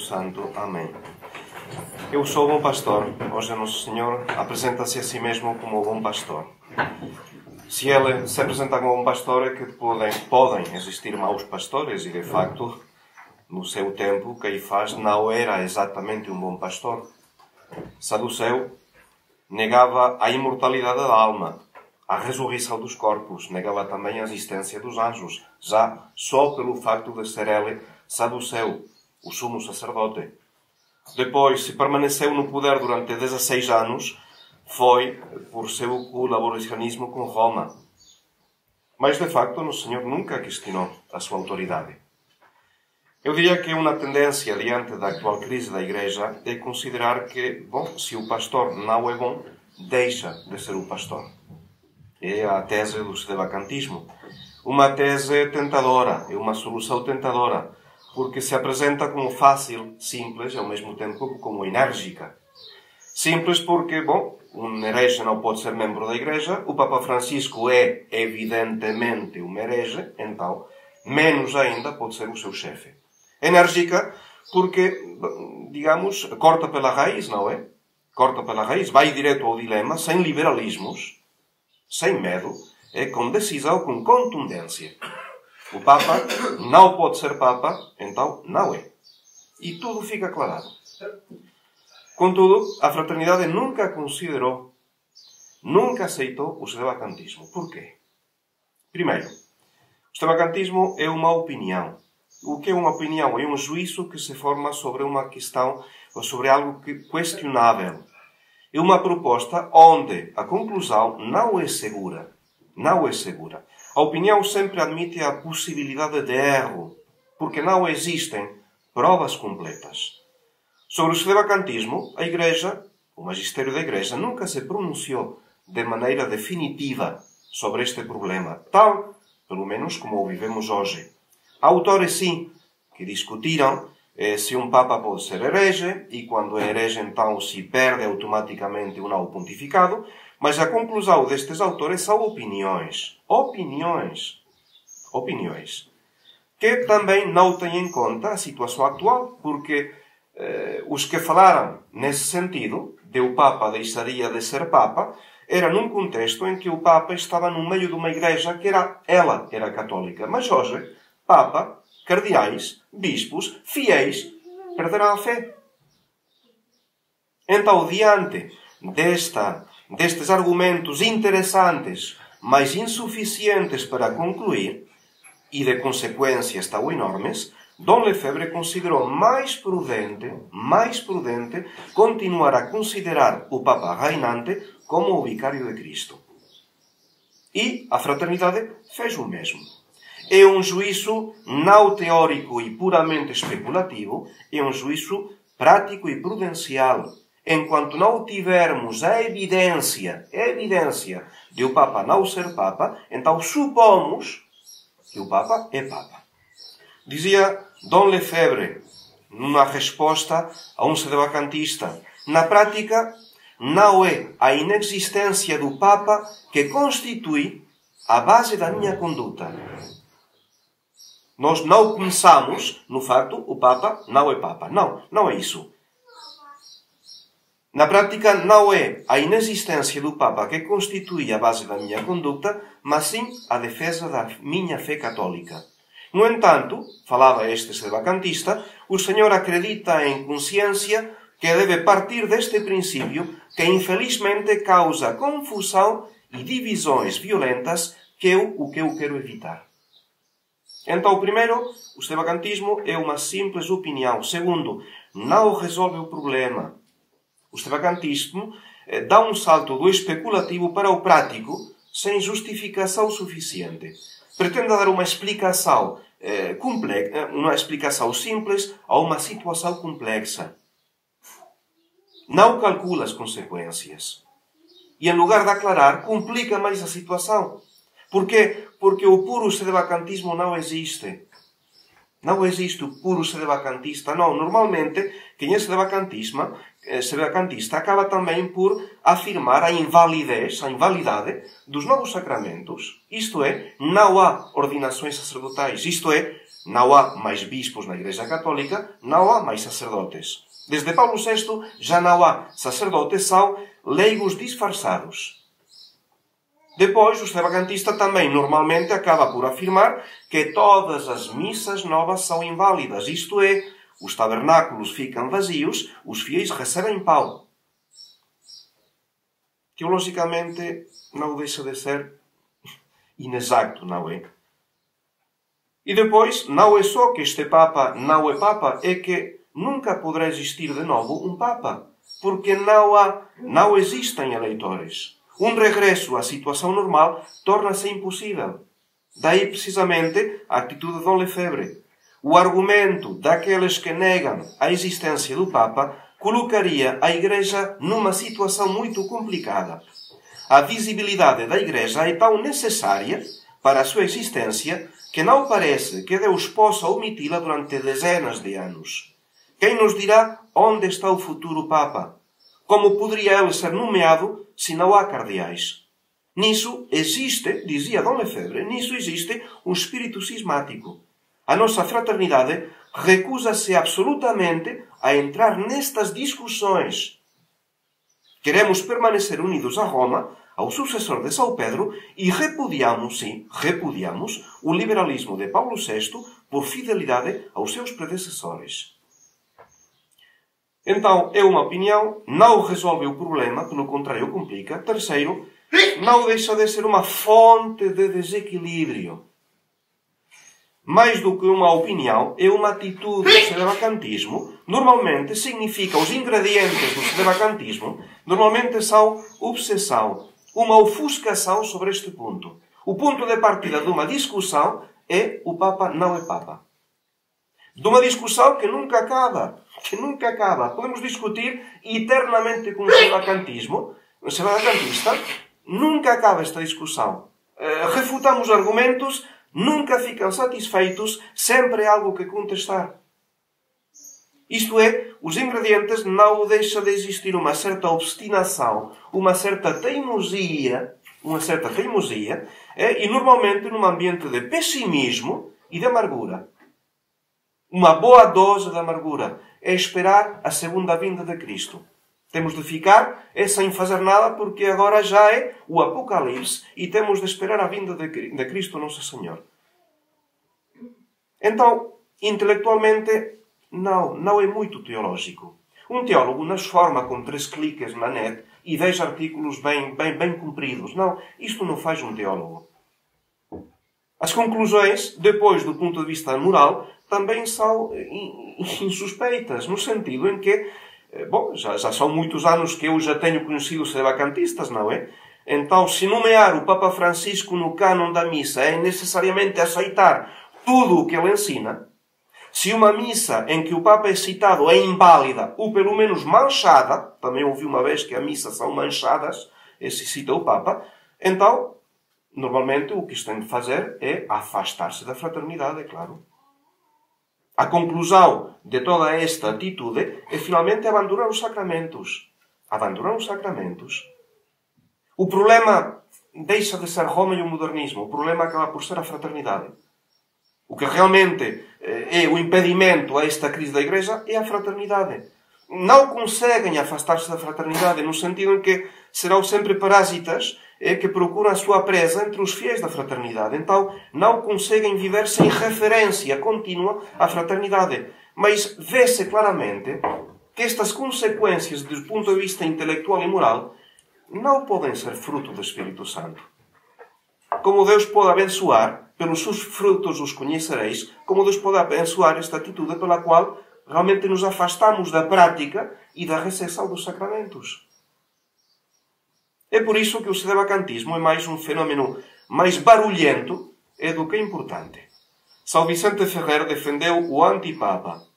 Santo. Amém. Eu sou o bom pastor. Hoje Nosso Senhor apresenta-se a si mesmo como o bom pastor. Se Ele se apresenta como bom pastor, é que podem existir maus pastores, e de facto, no seu tempo, Caifás não era exatamente um bom pastor. Saduceu negava a imortalidade da alma, a ressurreição dos corpos, negava também a existência dos anjos, já só pelo facto de ser ele saduceu, o sumo sacerdote. Depois, se permaneceu no poder durante 16 anos, foi por seu colaboracionismo com Roma. Mas, de facto, o Senhor nunca questionou a sua autoridade. Eu diria que uma tendência diante da atual crise da Igreja é considerar que, se o pastor não é bom, deixa de ser o pastor. É a tese do sedevacantismo. Uma tese tentadora, é uma solução tentadora, porque se apresenta como fácil, simples e ao mesmo tempo como enérgica. Simples porque, um herege não pode ser membro da Igreja, o Papa Francisco é evidentemente um herege, então, menos ainda pode ser o seu chefe. Enérgica porque, digamos, corta pela raiz, não é? Corta pela raiz, vai direto ao dilema, sem liberalismos, sem medo, com decisão, com contundência. O Papa não pode ser Papa, então não é. E tudo fica aclarado. Contudo, a fraternidade nunca considerou, nunca aceitou o sedevacantismo. Por quê? Primeiro, o sedevacantismo é uma opinião. O que é uma opinião? É um juízo que se forma sobre uma questão ou sobre algo questionável. É uma proposta onde a conclusão não é segura. Não é segura. A opinião sempre admite a possibilidade de erro, porque não existem provas completas. Sobre o sedevacantismo, a Igreja, o magistério da Igreja, nunca se pronunciou de maneira definitiva sobre este problema, tal, pelo menos, como o vivemos hoje. Há autores, sim, que discutiram se um Papa pode ser herege, e quando é herege, então, se perde automaticamente o não pontificado, mas a conclusão destes autores são opiniões. Opiniões. Que também não têm em conta a situação atual, porque os que falaram nesse sentido, de o Papa deixaria de ser Papa, era num contexto em que o Papa estava no meio de uma igreja que era católica. Mas hoje, Papa, cardeais, bispos, fiéis, perderam a fé. Então, diante destes argumentos interessantes, mas insuficientes para concluir, e de consequências tão enormes, Dom Lefebvre considerou mais prudente continuar a considerar o Papa reinante como o vicário de Cristo. E a fraternidade fez o mesmo. É um juízo não teórico e puramente especulativo, é um juízo prático e prudencial. Enquanto não tivermos a evidência de o Papa não ser Papa, então supomos que o Papa é Papa. Dizia Dom Lefebvre, numa resposta a um sedevacantista, na prática, não é a inexistência do Papa que constitui a base da minha conduta. Nós não pensamos no facto o Papa não é Papa. Não é isso. Na prática, não é a inexistência do Papa que constitui a base da minha conduta, mas sim a defesa da minha fé católica. No entanto, falava este sedevacantista, o Senhor acredita em consciência que deve partir deste princípio que infelizmente causa confusão e divisões violentas, que é o que eu quero evitar. Então, primeiro, o sedevacantismo é uma simples opinião. Segundo, não resolve o problema. O sedevacantismo dá um salto do especulativo para o prático sem justificação suficiente. Pretende dar uma explicação complexa, uma explicação simples a uma situação complexa. Não calcula as consequências. E, em lugar de aclarar, complica mais a situação. Por quê? Porque o puro sedevacantismo não existe. Não existe o puro sedevacantista. Não. Normalmente, quem é sedevacantista acaba também por afirmar a invalidade dos novos sacramentos. Isto é, não há ordenações sacerdotais. Isto é, Não há mais bispos na Igreja Católica, não há mais sacerdotes. Desde Paulo VI já não há sacerdotes, são leigos disfarçados. Depois, o sedevacantista também normalmente acaba por afirmar que todas as missas novas são inválidas. Isto é, os tabernáculos ficam vazios, os fiéis recebem pão. Teologicamente, não deixa de ser inexato, não é? E depois, não é só que este Papa não é Papa, é que nunca poderá existir de novo um Papa, porque não existem eleitores. Um regresso à situação normal torna-se impossível. Daí, precisamente, a atitude de Dom Lefebvre. O argumento daqueles que negam a existência do Papa colocaria a Igreja numa situação muito complicada. A visibilidade da Igreja é tão necessária para a sua existência que não parece que Deus possa omiti-la durante dezenas de anos. Quem nos dirá onde está o futuro Papa? Como poderia ele ser nomeado se não há cardeais? Nisso existe, dizia Dom Lefebvre, nisso existe um espírito cismático. A nossa fraternidade recusa-se absolutamente a entrar nestas discussões. Queremos permanecer unidos a Roma, ao sucessor de São Pedro, e repudiamos o liberalismo de Paulo VI por fidelidade aos seus predecessores. Então, é uma opinião, não resolve o problema, pelo contrário, complica. Terceiro, não deixa de ser uma fonte de desequilíbrio. Mais do que uma opinião, é uma atitude. O sedevacantismo normalmente significa, os ingredientes do sedevacantismo normalmente são obsessão, uma ofuscação sobre este ponto. O ponto de partida de uma discussão é o Papa não é Papa. De uma discussão que nunca acaba. Podemos discutir eternamente com o sedevacantismo. O sedevacantista nunca acaba esta discussão. Refutamos argumentos, nunca ficam satisfeitos, sempre há algo que contestar. Isto é, os ingredientes não deixa de existir uma certa obstinação, uma certa teimosia, e normalmente num ambiente de pessimismo e de amargura. Uma boa dose de amargura é esperar a segunda vinda de Cristo. Temos de ficar sem fazer nada porque agora já é o Apocalipse e temos de esperar a vinda de Cristo Nosso Senhor. Então, intelectualmente, não é muito teológico. Um teólogo não se forma com 3 cliques na net e 10 artículos bem compridos. Não, isto não faz um teólogo. As conclusões, depois do ponto de vista moral, também são insuspeitas, no sentido em que, já são muitos anos que eu já tenho conhecido os sedevacantistas, não é? Então, se nomear o Papa Francisco no cânon da missa é necessariamente aceitar tudo o que ele ensina, se uma missa em que o Papa é citado é inválida, ou pelo menos manchada, também ouvi uma vez que as missas são manchadas, e se cita o Papa, então, normalmente o que isto tem de fazer é afastar-se da fraternidade, é claro. A conclusão de toda esta atitude é finalmente abandonar os sacramentos. O problema deixa de ser Roma e o modernismo. O problema acaba por ser a fraternidade. O que realmente é o impedimento a esta crise da Igreja é a fraternidade. Não conseguem afastar-se da fraternidade, no sentido em que serão sempre parasitas que procuram a sua presa entre os fiéis da fraternidade. Então, não conseguem viver sem referência contínua à fraternidade. Mas vê-se claramente que estas consequências, do ponto de vista intelectual e moral, não podem ser fruto do Espírito Santo. Como Deus pode abençoar, pelos seus frutos os conhecereis, como Deus pode abençoar esta atitude pela qual realmente nos afastamos da prática e da recepção dos sacramentos. É por isso que o sedevacantismo é mais um fenómeno mais barulhento do que importante. São Vicente Ferrer defendeu o antipapa.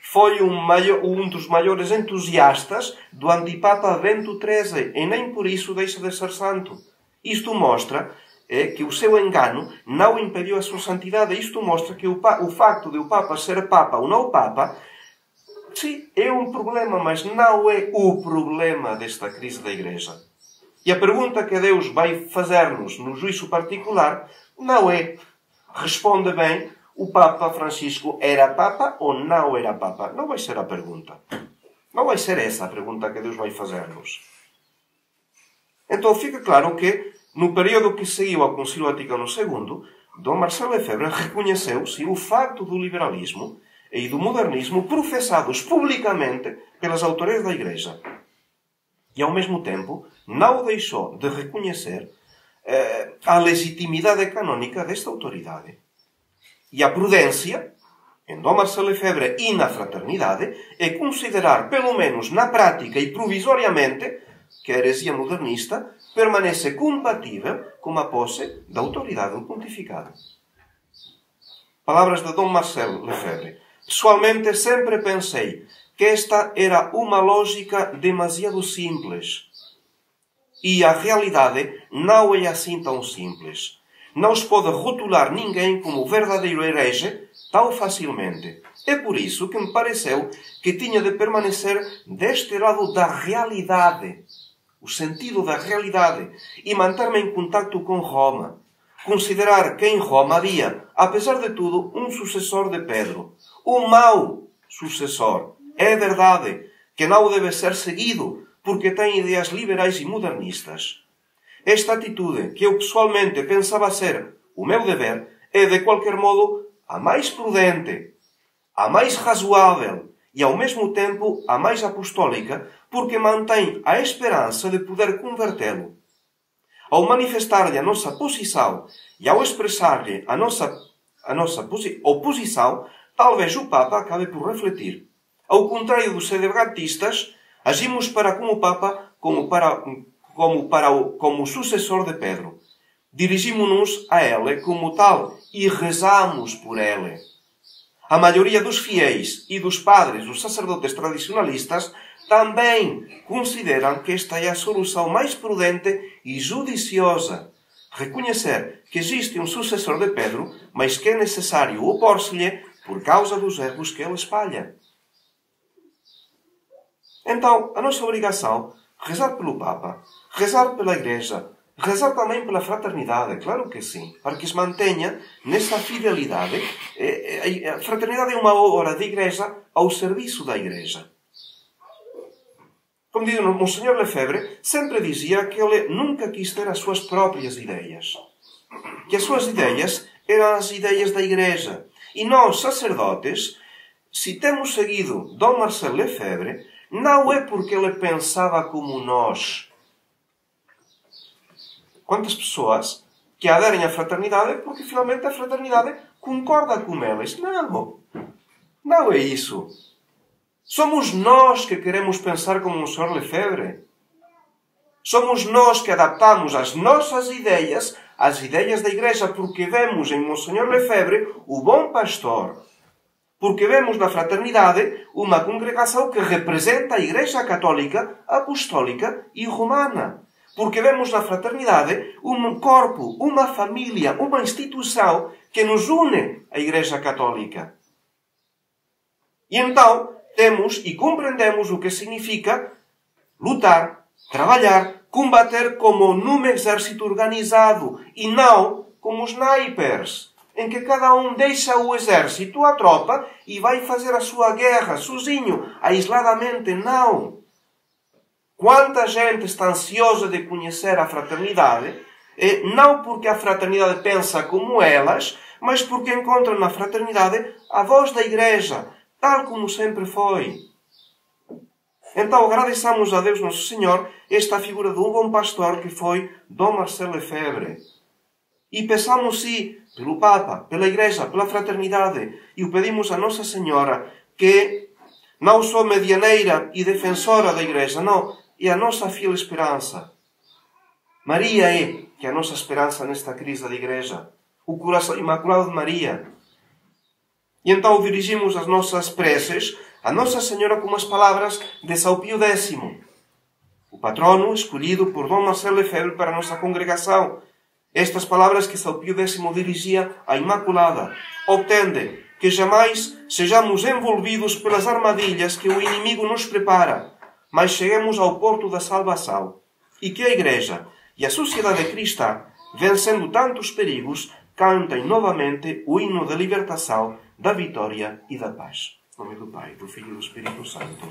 Foi um dos maiores entusiastas do antipapa Bento XIII e nem por isso deixa de ser santo. Isto mostra que o seu engano não impediu a sua santidade. Isto mostra que o facto de o Papa ser Papa ou não Papa, sim, é um problema, mas não é o problema desta crise da Igreja. E a pergunta que Deus vai fazer-nos no juízo particular não é: responde bem, o Papa Francisco era Papa ou não era Papa? Não vai ser a pergunta. Não vai ser essa a pergunta que Deus vai fazer-nos. Então fica claro que, no período que seguiu ao Concílio Vaticano II, Dom Marcelo Lefebvre reconheceu-se o facto do liberalismo e do modernismo professados publicamente pelas autoridades da Igreja. E, ao mesmo tempo, não deixou de reconhecer a legitimidade canónica desta autoridade. E a prudência, em Dom Marcelo Lefebvre e na fraternidade, é considerar, pelo menos na prática e provisoriamente, que a heresia modernista permanece compatível com a posse da autoridade do pontificado. Palavras de Dom Marcelo Lefebvre. Pessoalmente, sempre pensei que esta era uma lógica demasiado simples. E a realidade não é assim tão simples. Não se pode rotular ninguém como verdadeiro herege tão facilmente. É por isso que me pareceu que tinha de permanecer deste lado da realidade, o sentido da realidade, e manter-me em contacto com Roma. Considerar que em Roma havia, apesar de tudo, um sucessor de Pedro. Um mau sucessor. É verdade que não deve ser seguido porque tem ideias liberais e modernistas. Esta atitude, que eu pessoalmente pensava ser o meu dever, é de qualquer modo a mais prudente, a mais razoável e ao mesmo tempo a mais apostólica, porque mantém a esperança de poder convertê-lo. Ao manifestar-lhe a nossa posição e ao expressar-lhe a nossa oposição, talvez o Papa acabe por refletir. Ao contrário dos sedevatistas, agimos para com o Papa como o sucessor de Pedro. Dirigimos-nos a ele como tal e rezamos por ele. A maioria dos fiéis e dos padres, dos sacerdotes tradicionalistas, também consideram que esta é a solução mais prudente e judiciosa. Reconhecer que existe um sucessor de Pedro, mas que é necessário opor-se-lhe por causa dos erros que ele espalha. Então, a nossa obrigação é rezar pelo Papa, rezar pela Igreja, rezar também pela fraternidade, claro que sim, para que se mantenha nessa fidelidade. A fraternidade é uma obra de Igreja ao serviço da Igreja. Como diz o Monsenhor Lefebvre, sempre dizia que ele nunca quis ter as suas próprias ideias. Que as suas ideias eram as ideias da Igreja. E nós, sacerdotes, se temos seguido Dom Marcelo Lefebvre, não é porque ele pensava como nós. Quantas pessoas que aderem à fraternidade porque finalmente a fraternidade concorda com elas? Não é isso. Somos nós que queremos pensar como o Sr. Lefebvre. Somos nós que adaptamos as nossas ideias às ideias da Igreja, porque vemos em Monsenhor Lefebvre o bom pastor. Porque vemos na fraternidade uma congregação que representa a Igreja Católica, Apostólica e Romana. Porque vemos na fraternidade um corpo, uma família, uma instituição que nos une à Igreja Católica. E então temos e compreendemos o que significa lutar, trabalhar, combater como num exército organizado e não como os naipes, em que cada um deixa o exército, a tropa, e vai fazer a sua guerra sozinho, aisladamente. Não. Quanta gente está ansiosa de conhecer a fraternidade, não porque a fraternidade pensa como elas, mas porque encontram na fraternidade a voz da Igreja, tal como sempre foi. Então agradeçamos a Deus Nosso Senhor esta figura de um bom pastor que foi Dom Marcelo Lefebvre. E peçamos-se pelo Papa, pela Igreja, pela fraternidade, e o pedimos a Nossa Senhora, que não só medianeira e defensora da Igreja, não, é a nossa fiel esperança. Maria é que é a nossa esperança nesta crise da Igreja, o coração imaculado de Maria. E então dirigimos as nossas preces a Nossa Senhora com as palavras de São Pio X, o patrono escolhido por Dom Marcelo Lefebvre para a nossa congregação. Estas palavras que São Pio X dirigia à Imaculada. Obtende que jamais sejamos envolvidos pelas armadilhas que o inimigo nos prepara, mas cheguemos ao porto da salvação. e que a Igreja e a sociedade cristã, vencendo tantos perigos, cantem novamente o hino da libertação, da vitória e da paz. Em nome do Pai, do Filho e do Espírito Santo.